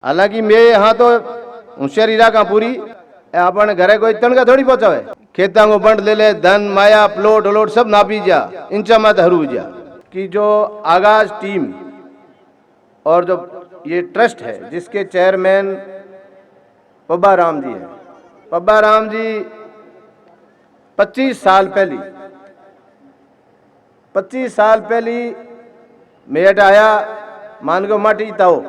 हालांकि मैं यहाँ तो होशियारी राखा पूरी अपन घरे कोई तनका थोड़ी पहुंचावे खेता को बंड ले ले धन माया प्लोट उलोट सब नापी जा इंचा मत हरू जा कि जो आगाज टीम और जो ये ट्रस्ट है जिसके चेयरमैन पब्बा राम जी है। पब्बा राम जी 25 साल पहली मेट आया मान को माटी ताओ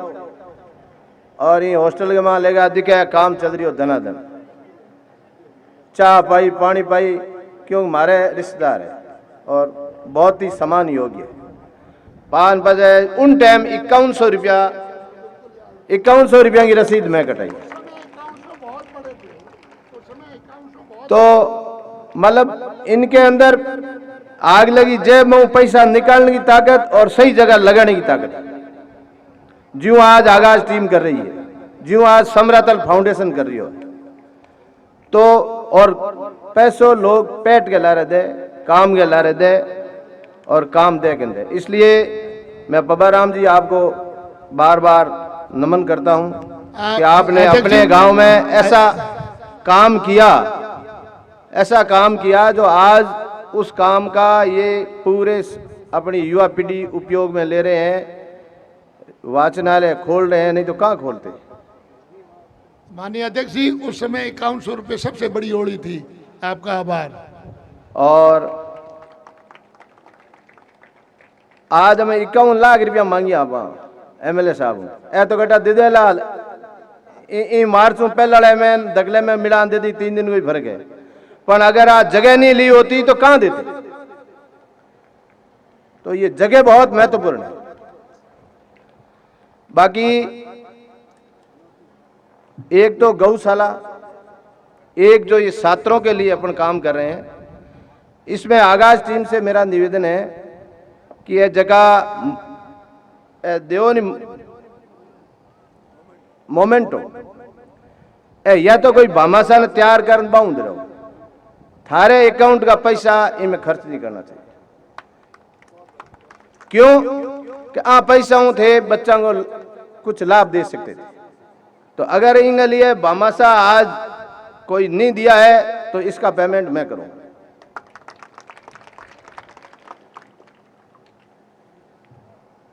और ये हॉस्टल के वहां लेगा दिखे काम चल रही हो धनाधन चाह पाई पानी पाई क्यों हमारे रिश्तेदार है और बहुत ही समान योग्य पान बजे उन टाइम 5100 रुपया की रसीद मैं कटाई। तो मतलब इनके अंदर आग लगी जेब में पैसा निकालने की ताकत और सही जगह लगाने की ताकत ज्यों आज आगाज टीम कर रही है ज्यों आज समरातल फाउंडेशन कर रही हो। तो और पैसों लोग पेट के ला रहे दे काम के ला रहे दे और काम दे के दे। इसलिए मैं पब्बा राम जी आपको बार बार नमन करता हूं कि आपने अपने गांव में ऐसा काम किया जो आज उस काम का ये पूरे अपनी युवा पीढ़ी उपयोग में ले रहे हैं। वाचनालय खोल रहे हैं, नहीं तो कहाँ खोलते। माननीय अध्यक्ष जी उस समय 5100 रुपये सबसे बड़ी ओड़ी थी, आपका आभार। और आज हमें 51 लाख रुपया मांगी आप एमएलए साहब ए तो गटा दे लाल मार्च में पहला में दगले में मिलान दे दी 3 दिन कोई फर्क है पर अगर आज जगह नहीं ली होती तो कहां देते। तो ये जगह बहुत महत्वपूर्ण है। बाकी एक तो गौशाला एक जो ये छात्रों के लिए अपन काम कर रहे हैं इसमें आगाज टीम से मेरा निवेदन है कि यह जगह देवनी मोमेंटो या तो कोई भामाशाला तैयार कर बाउंड रहो थारे अकाउंट का पैसा इनमें खर्च नहीं करना चाहिए। क्यों कि पैसा थे बच्चा को कुछ लाभ दे सकते थे। तो अगर इनके लिए भामाशा आज कोई नहीं दिया है तो इसका पेमेंट मैं करूं।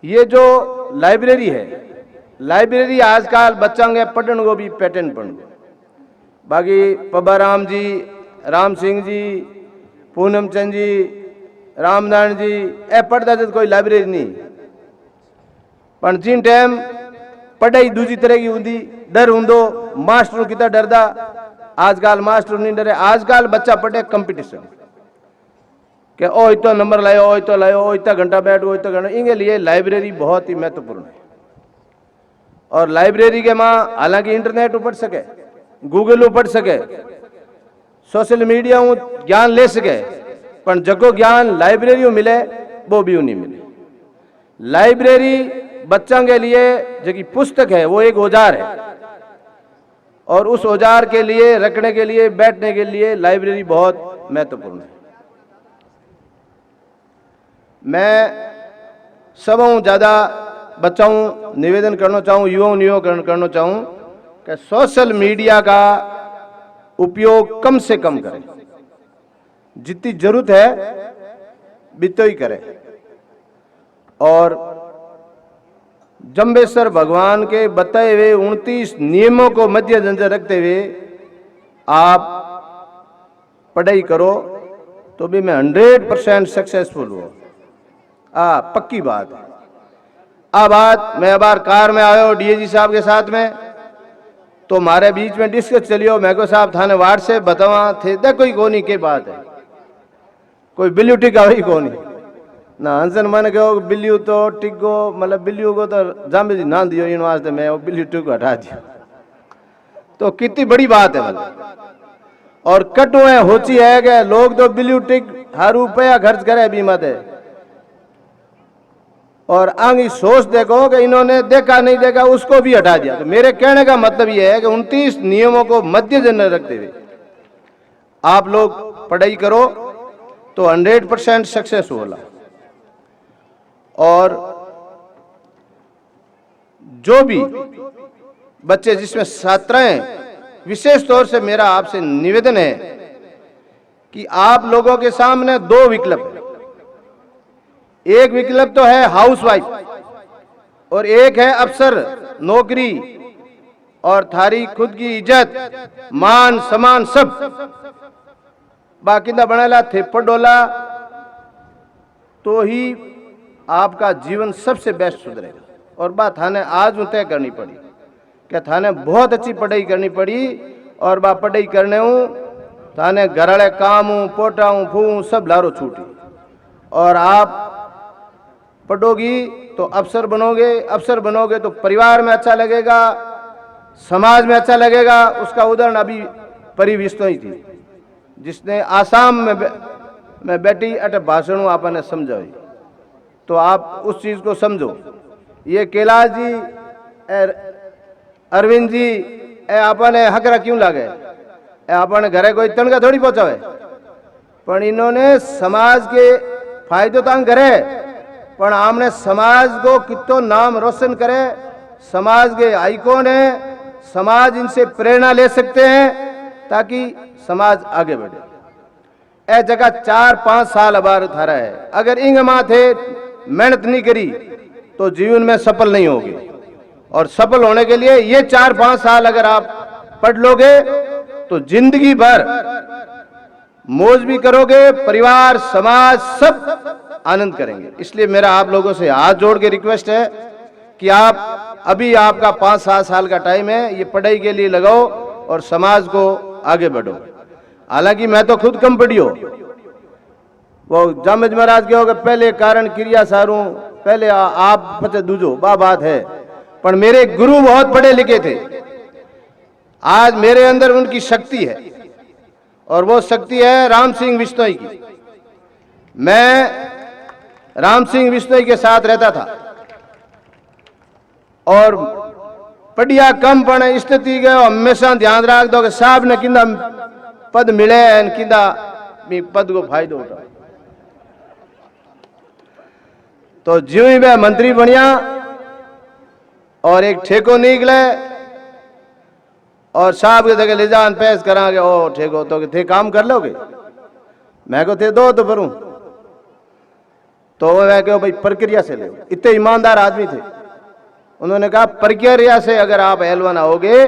ये जो लाइब्रेरी है लाइब्रेरी आजकल बच्चों के पढ़ने को भी पैटर्न पढ़ बाकी पब्बा राम जी राम सिंह जी पूनम चंद जी रामनारायण जी ए पढ़ता थे कोई लाइब्रेरी नहीं पर जिन टाइम पढ़ाई दूसरी तरह की होंगी डर होंदो मास्टर कितना डरदा आजकल मास्टर नहीं डरे। आजकल बच्चा पढ़े कंपटीशन के ओ इतना नंबर लायो ओ इतना लायो ओ इतना घंटा बैठो इतना घंटा इनके लिए लाइब्रेरी बहुत ही महत्वपूर्ण है। और लाइब्रेरी के माँ हालांकि इंटरनेट पढ़ सके गूगल पढ़ सके सोशल मीडिया ज्ञान ले सके पर जगो ज्ञान लाइब्रेरी मिले वो भी नहीं मिले। लाइब्रेरी बच्चों के लिए जो कि पुस्तक है वो एक औजार है और उस औजार के लिए रखने के लिए बैठने के लिए लाइब्रेरी बहुत महत्वपूर्ण है। मैं सबों ज़्यादा बच्चों निवेदन करना चाहूँ युवाओं करना चाहूँ कि सोशल मीडिया का उपयोग कम से कम करें जितनी जरूरत है बितो ही करें। और जम्बेश्वर भगवान के बताए हुए 29 नियमों को मद्देनजर रखते हुए आप पढ़ाई करो तो भी मैं 100% सक्सेसफुल हूँ। पक्की बात है। मैं बार कार में आयो डीएजी साहब के साथ में तो हमारे बीच में डिस्कस चलियो मैं को साहब थाने वार्ड से बतावा थे दे कोई कोनी के बात है कोई बिल्ली टिका हुई कोनी ना हंसन मन कहो बिल्ली तो टिको मतलब बिल्लियों को तो जामे जी ना दियो इन वास्ते मैं वो बिल्ली टिको हटा दिया तो कितनी बड़ी बात है मतलब। और कटो है होची है कि लोग तो बिल्ली टिक हर रुपया खर्च करे बीमा दे और आगे सोच देखो कि इन्होंने देखा नहीं देखा उसको भी हटा दिया। तो मेरे कहने का मतलब यह है कि 29 नियमों को मद्देनजर रखते हुए आप लोग पढ़ाई करो तो 100% सक्सेस होला। और जो भी बच्चे जिसमें छात्राएं, विशेष तौर से मेरा आपसे निवेदन है कि आप लोगों के सामने दो विकल्प है। एक विकल्प तो है हाउसवाइफ और एक है अफसर, नौकरी और थारी खुद की इज्जत, मान सम्मान सब बाकिंदा बनाला थे पडोला तो ही आपका जीवन सबसे बेस्ट सुधरेगा। और बात थाने आज तय करनी पड़ी कि थाने बहुत अच्छी पढ़ाई करनी पड़ी और बा पढ़ाई करने हूँ थाने घराड़े काम हूँ, पोटा हूँ, फू हूँ, सब लारो छूटी। और आप पढ़ोगी तो अफसर बनोगे, अफसर बनोगे तो परिवार में अच्छा लगेगा, समाज में अच्छा लगेगा। उसका उदाहरण अभी परिविष्टो ही थी, जिसने आसाम में बैठी अटे भाषण आपने समझाई, तो आप उस चीज को समझो। ये कैलाश जी, अरविंद जी, आपने हकरा क्यों लागे? आपने घरे कोई तनखा थोड़ी पहुंचावे, पर इन्होंने समाज के फायदे तो करे, पर हमने समाज को कितो नाम रोशन करे, समाज के आइकॉन है, समाज इनसे प्रेरणा ले सकते हैं ताकि समाज आगे बढ़े। ए जगह 4-5 साल अबार थारा है, अगर इंग माथे मेहनत नहीं करी तो जीवन में सफल नहीं होगी। और सफल होने के लिए ये 4-5 साल अगर आप पढ़ लोगे तो जिंदगी भर मौज भी करोगे, परिवार समाज सब आनंद करेंगे। इसलिए मेरा आप लोगों से हाथ जोड़ के रिक्वेस्ट है कि आप अभी आपका 5-7 साल का टाइम है, ये पढ़ाई के लिए लगाओ और समाज को आगे बढ़ो। हालांकि मैं तो खुद कम पढ़ी हो, वो जामज महाराज के होगा पहले कारण क्रिया सारू, पहले आप पते दूजो बा बात है। पर मेरे गुरु बहुत पढ़े लिखे थे, आज मेरे अंदर उनकी शक्ति है और वो शक्ति है राम सिंह बिश्नोई की। मैं राम सिंह बिश्नोई के साथ रहता था और पढ़िया कम पढ़े स्थिति गए, हमेशा ध्यान रख दो कि साहब ने किंदा पद मिले किंदा पद को फायदो उठा। तो ज्यों ही मैं मंत्री बनिया और एक ठेको निकले और साहब के जगह ले जान पेश करांगे, ओ ठेको तो थे काम कर लोगे? मैं को थे दो तो भरूं, तो मैं कहो भाई प्रक्रिया से ले। इतने ईमानदार आदमी थे, उन्होंने कहा प्रक्रिया से अगर आप एलवन आओगे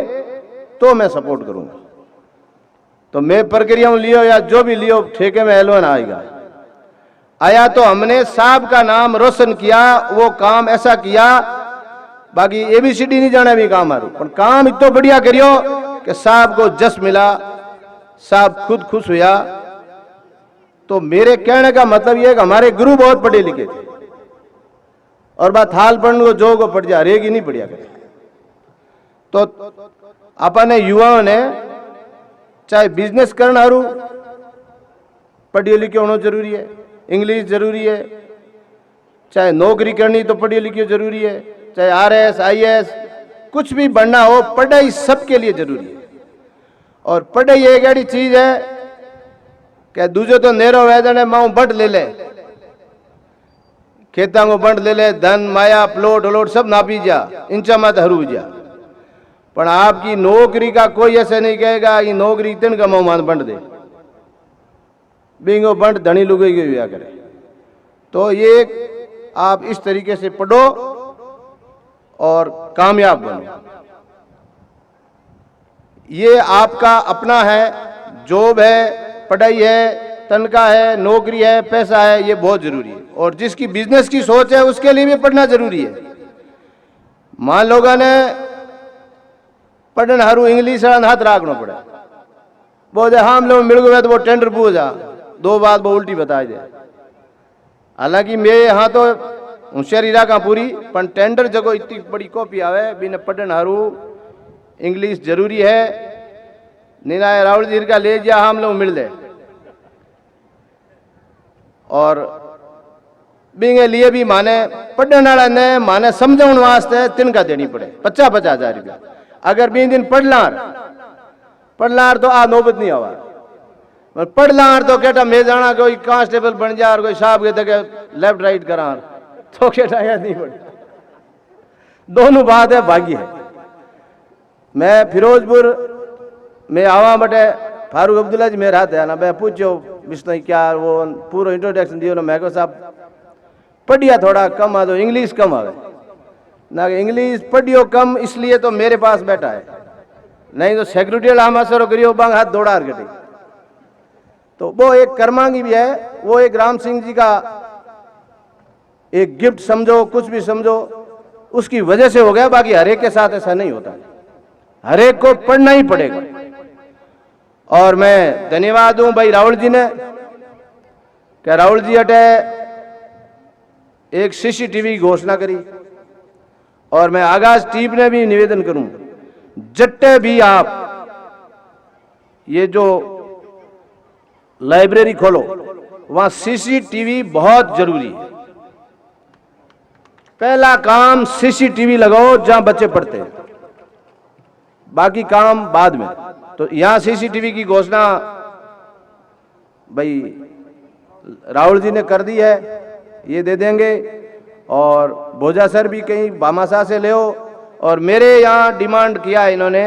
तो मैं सपोर्ट करूंगा। तो मैं प्रक्रिया लियो या जो भी लियो, ठेके में एलवन आएगा। आया तो हमने साहब का नाम रोशन किया, वो काम ऐसा किया, बाकी एबीसीडी नहीं जाना भी काम आरू, पर काम इतना बढ़िया करियो कि साहब को जस मिला, साहब खुद खुश हुआ। तो मेरे कहने का मतलब यह है कि हमारे गुरु बहुत पढ़े लिखे थे और बात हाल पढ़ने को जो को पढ़ जा रेगी नहीं पढ़िया करे। तो अपने युवाओं ने चाहे बिजनेस करना हरू पढ़े लिखे होना जरूरी है, इंग्लिश जरूरी है, चाहे नौकरी करनी तो पढ़े लिखे जरूरी है, चाहे आरएस आईएएस कुछ भी बनना हो, पढ़ाई सबके लिए जरूरी है। और पढ़ाई एक ऐसी चीज है कि दूसरे तो नेरो वैदने माऊ बंट ले ले, खेता को बंट ले ले, धन माया प्लॉट व्लोट सब नापी जा, इंचा मत हरू जा। पर आपकी नौकरी का कोई ऐसे नहीं कहेगा ये नौकरी इतने का माऊ मान बंट दे, बिंगो बंट धनी लुगई गई हुआ करे। तो ये आप इस तरीके से पढ़ो और कामयाब बनो। ये आपका अपना है, जॉब है, पढ़ाई है, तनख्वाह है, नौकरी है, पैसा है, ये बहुत जरूरी है। और जिसकी बिजनेस की सोच है उसके लिए भी पढ़ना जरूरी है। मान लोगों ने पढ़न हरू इंग्लिश हाथ रखना पड़े, बोले हम लोग मिल गए तो वो टेंडर पूछा, 2 बात वो उल्टी बता दे। हालांकि मेरे यहाँ तो होशियारी रखा पूरी, पर टेंडर जगह इतनी बड़ी कॉपी आवे बिना पढ़न हरू इंग्लिश जरूरी है। निनाय राहुल जी का ले जा हम लोग मिल दे और बिंगे लिए भी माने पढ़ने वाला ने माने समझाने वास्ते तिनका देनी पड़े 50-50 हजार रुपया। अगर 20 दिन पढ़लार तो आ नौबत नहीं आवा, पढ़लार तो कहता मैं जाना कोई कांस्टेबल बन जा और कोई साहब के तक लेफ्ट राइट करा तो कहता याद नहीं पड़। दोनों बात है भागी है। मैं फिरोजपुर में आवा बटे फारूक अब्दुल्ला जी मेरे हाथ है ना, मैं पूछो विष्णु क्या वो पूरा इंट्रोडक्शन दियो ना, मैं को साहब पढ़िया थोड़ा कम आ, तो इंग्लिश कम आवे ना, इंग्लिश पढ़ियो कम इसलिए तो मेरे पास बैठा है, नहीं तो सिक्योरिटी हम असर करियो बांग हाथ दौड़ा गटी। तो वो एक कर्मांगी भी है, वो एक राम सिंह जी का एक गिफ्ट समझो, कुछ भी समझो, उसकी वजह से हो गया। बाकी हरेक के साथ ऐसा नहीं होता, हरेक को पढ़ना ही पड़ेगा। और मैं धन्यवाद दूं भाई राहुल जी ने, क्या राहुल जी अटे एक सीसीटीवी घोषणा करी, और मैं आगाज टीम ने भी निवेदन करूं, जट्टे भी आप ये जो लाइब्रेरी खोलो वहां सीसीटीवी बहुत जरूरी है। पहला काम सीसीटीवी लगाओ जहां बच्चे पढ़ते हैं, बाकी काम बाद में। तो यहां सीसीटीवी की घोषणा भाई राहुल जी ने कर दी है, ये दे देंगे। और भोजा सर भी कहीं बामासा से ले, और मेरे यहाँ डिमांड किया इन्होंने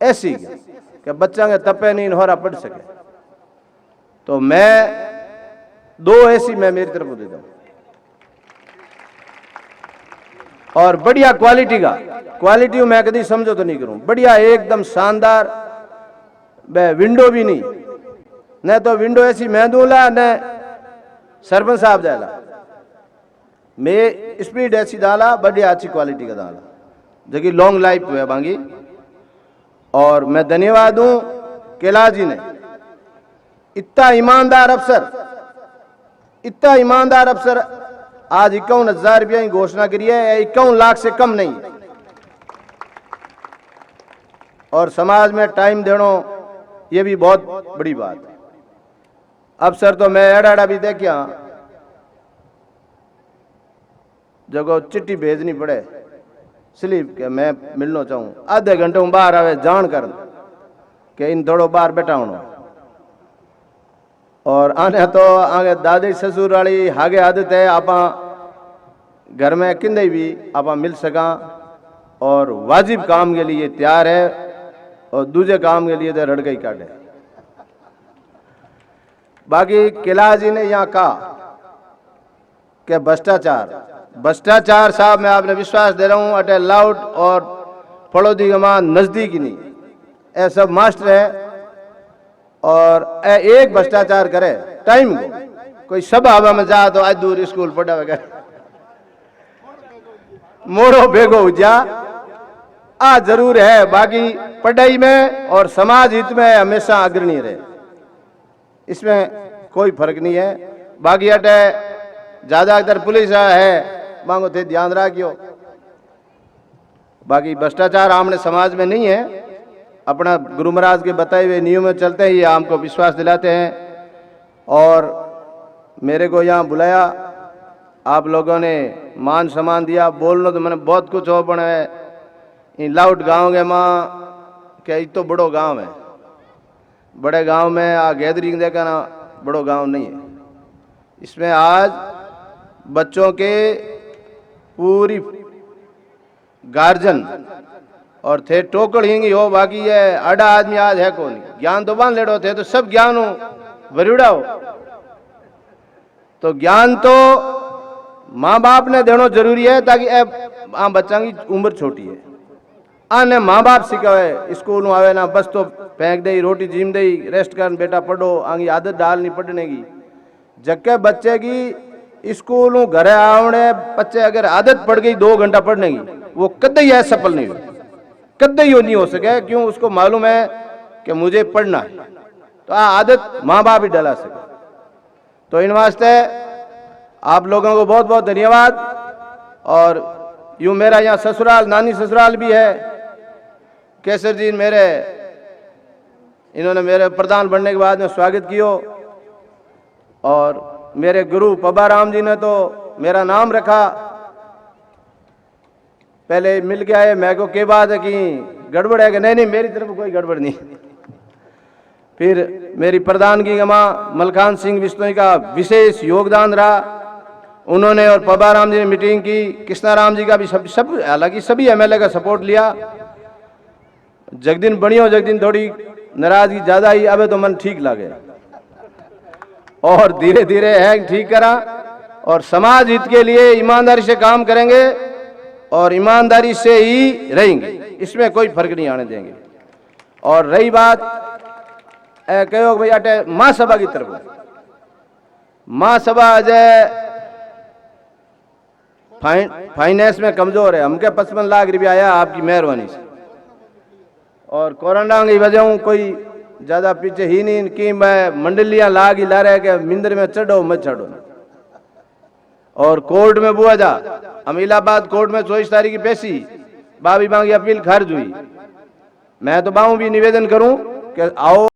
ऐसी कि बच्चा के तपे नहीं नोहरा पढ़ सके, तो मैं 2 ऐसी मैं मेरी तरफ दे दूं, और बढ़िया क्वालिटी का, क्वालिटी मैं कभी समझो तो नहीं करूं, बढ़िया एकदम शानदार, विंडो भी नहीं, न तो विंडो ऐसी मैं दूंगा न सरपंच साहब जाएगा, मैं स्पीड ऐसी डाला, बढ़िया अच्छी क्वालिटी का डाला, जो कि लॉन्ग लाइफ है बांगी। और मैं धन्यवाद दूं कैलाश जी ने, इतना ईमानदार अफसर, इतना ईमानदार अफसर आज 51,000 रुपया की घोषणा करी है, 51 लाख से कम नहीं। और समाज में टाइम देना ये भी बहुत बड़ी बात है। अफसर तो मैं एड़ा भी देखिया जगह चिट्ठी भेजनी पड़े स्लिप के मैं मिलना चाहूँ, आधे घंटे में बाहर आवे जान कर के इन थोड़ो बाहर बैठा होना। और आने तो आगे दादी ससुर वाली आगे आदत है, आप घर में किंदे भी आप मिल सका, और वाजिब काम के लिए तैयार है, और दूसरे काम के लिए तो रड़ गई काटे। बाकी कैलाश जी ने यहाँ कहा कि भ्रष्टाचार साहब मैं आपने विश्वास दे रहा हूँ अटे लाउड और फड़ोदी गमा नजदीक ही नहीं, ऐ सब मास्टर है। और एक भ्रष्टाचार करे टाइम को, कोई सभा हवा में जा तो आज दूर स्कूल पढ़ा वगैरह मोड़ो भेगो जा आ जरूर है, बाकी पढ़ाई में और समाज हित में हमेशा अग्रणी रहे, इसमें कोई फर्क नहीं है। बाकी अटे ज्यादातर पुलिस है मांगो थे ध्यान रखियो, बाकी भ्रष्टाचार आमने समाज में नहीं है, अपना गुरु महाराज के बताए हुए नियम में चलते ही हमको विश्वास दिलाते हैं। और मेरे को यहाँ बुलाया, आप लोगों ने मान सम्मान दिया, बोलना तो मैंने बहुत कुछ हो पण है इन लाउड गाँव के माँ क्या तो बड़ो गांव है, बड़े गांव में आ गैदरिंग देखा ना बड़ो गांव नहीं है। इसमें आज बच्चों के पूरी गार्जन और थे टोकड़ हिंगी हो, बाकी ये आड़ा आदमी आज है कौन, ज्ञान तो बांध लेड़ो थे तो सब ज्ञान हो वरुड़ा हो, तो ज्ञान तो माँ बाप ने देना जरूरी है, ताकि बच्चा की उम्र छोटी है, आने माँ बाप सिखावे, स्कूल में आवे ना बस तो फेंक दे रोटी जीम दे रेस्ट कर बेटा पढ़ो, आगे आदत डाल नहीं पढ़ने की, जबकि बच्चे की स्कूल घरे आवने बच्चे अगर आदत पड़ गई 2 घंटा पढ़ने की, वो कदे ही सफल नहीं हो, कदे ही नहीं हो सके, क्यों उसको मालूम है कि मुझे पढ़ना है, तो आदत माँ बाप ही डला सके। तो इन वास्ते आप लोगों को बहुत बहुत धन्यवाद। और यूं मेरा यहाँ ससुराल नानी ससुराल भी है, केसर जी मेरे इन्होंने मेरे प्रधान बनने के बाद में स्वागत कियो, और मेरे गुरु पब्बा राम जी ने तो मेरा नाम रखा, पहले मिल के आए, मैं को के बात है कि गड़बड़ है कि नहीं मेरी तरफ कोई गड़बड़ नहीं। फिर मेरी प्रधानगी गमा मलखान सिंह बिश्नोई का विशेष योगदान रहा, उन्होंने और पब्बा राम जी ने मीटिंग की, कृष्णा राम जी का भी सब हालांकि सभी एमएलए का सपोर्ट लिया, जगदिन बढ़ियो जगदिन थोड़ी नाराजगी ज्यादा ही अब तो मन ठीक लगे और धीरे धीरे है ठीक करा और समाज हित के लिए ईमानदारी से काम करेंगे और ईमानदारी से ही रहेंगे, इसमें कोई फर्क नहीं आने देंगे। और रही बात कहो भाई अटे महासभा की तरफ, महासभा अजय फाइनेंस में कमजोर है, हमके 55 लाख रुपया आया आपकी मेहरबानी से और कोरोना की वजह कोई ज्यादा पीछे ही नहीं कि मैं मंडलियां लाग ही ला रहे कि मिंदर में चढ़ो मत चढ़ो। और कोर्ट में बुआ जा हम इलाहाबाद कोर्ट में 24 तारीख की पेशी बाबी मांगी अपील खारिज हुई। मैं तो बाहू भी निवेदन करूं कि आओ